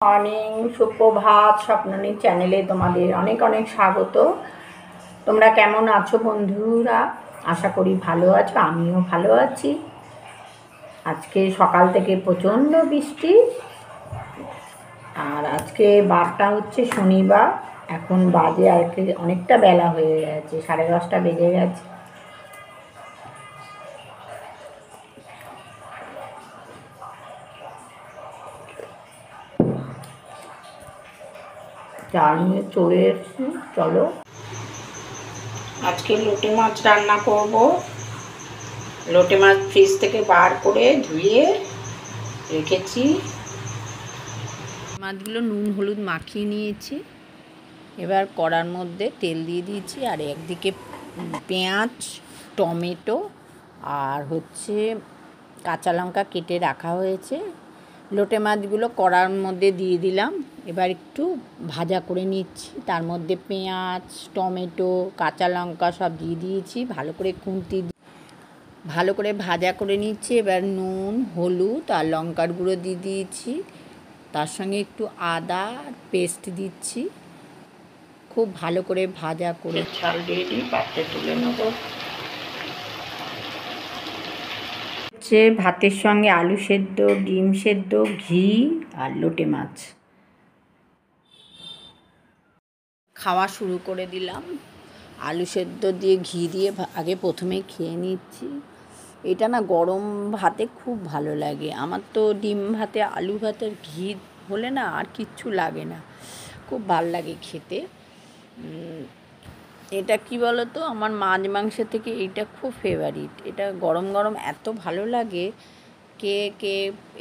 Morning, সুপ্রভাত। স্বপ্ননী চ্যানেলে তোমাদের অনেক অনেক স্বাগত। তোমরা কেমন আছো বন্ধুরা? আশা করি ভালো আছো, আমিও ভালো আছি। আজকে সকাল থেকে প্রচণ্ড বৃষ্টি, আর আজকে বারটা হচ্ছে শনিবার। এখন বাজে আর কি অনেকটা বেলা হয়ে গেছে, 10:30 বেজে গেছে। চাল নিয়ে চলে এসেছি, চলো। আজকে লোটে মাছ রান্না করব। লোটে মাছ ফ্রিজ থেকে বার করে ধুয়ে রেখেছি। মাছগুলো নুন হলুদ মাখিয়ে নিয়েছি। এবার কড়ার মধ্যে তেল দিয়ে দিয়েছি, আর একদিকে পেঁয়াজ, টমেটো আর হচ্ছে কাঁচা লঙ্কা কেটে রাখা হয়েছে। লোটে মাছগুলো কড়ার মধ্যে দিয়ে দিলাম। এবার একটু ভাজা করে নিচ্ছি। তার মধ্যে পেঁয়াজ, টমেটো, কাঁচা লঙ্কা সব দিয়ে দিয়েছি। ভালো করে ভালো করে ভাজা করে নিচ্ছি। এবার নুন, হলুদ আর লঙ্কার গুঁড়ো দিয়ে দিয়েছি। তার সঙ্গে একটু আদা পেস্ট দিচ্ছি। খুব ভালো করে ভাজা করে চাল দিয়ে দিই, পাত্রে তুলে নেব। হচ্ছে ভাতের সঙ্গে আলু সেদ্ধ, ডিম সেদ্ধ, ঘি আর লোটে মাছ। খাওয়া শুরু করে দিলাম। আলু সেদ্ধ দিয়ে ঘি দিয়ে আগে প্রথমেই খেয়ে নিচ্ছি। এটা না গরম ভাতে খুব ভালো লাগে। আমার তো ডিম ভাতে, আলু ভাতের ঘি হলে না আর কিচ্ছু লাগে না, খুব ভাল লাগে খেতে। এটা কি বলো তো, আমার মাছ মাংসের থেকে এইটা খুব ফেভারিট। এটা গরম গরম এত ভালো লাগে। কে কে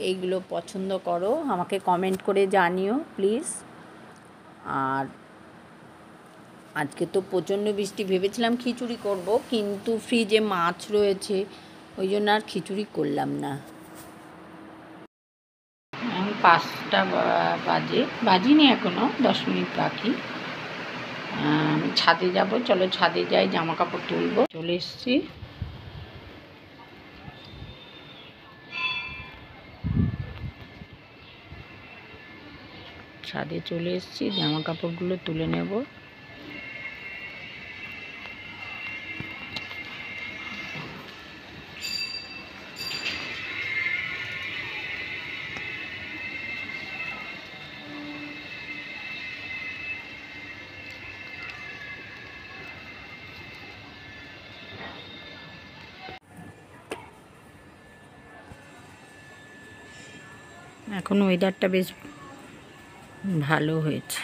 এইগুলো পছন্দ করো আমাকে কমেন্ট করে জানিও প্লিজ। আর আজকে তো প্রচণ্ড বৃষ্টি, ভেবেছিলাম খিচুড়ি করব, কিন্তু ফ্রিজে মাছ রয়েছে, ওই জন্য আর খিচুড়ি করলাম না। 5টা বাজিনি, এখনও 10 মিনিট বাকি। আমি ছাদে যাব, চলো ছাদে যাই, জামা কাপড় তুলবো। চলে এসছি। ছাদে চলে এসছি, জামা কাপড়গুলো তুলে নেব। এখন ওয়েদারটা বেশ ভালো হয়েছে।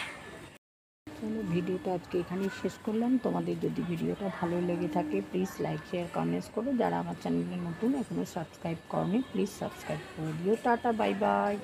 চলো, ভিডিওটা আজকে এখানেই শেষ করলাম। তোমাদের যদি ভিডিওটা ভালো লেগে থাকে প্লিজ লাইক, শেয়ার, কমেন্টস করো। যারা আমার চ্যানেলে নতুন, এখনও সাবস্ক্রাইব করনি প্লিজ সাবস্ক্রাইব করে দিও। Tata, bye bye.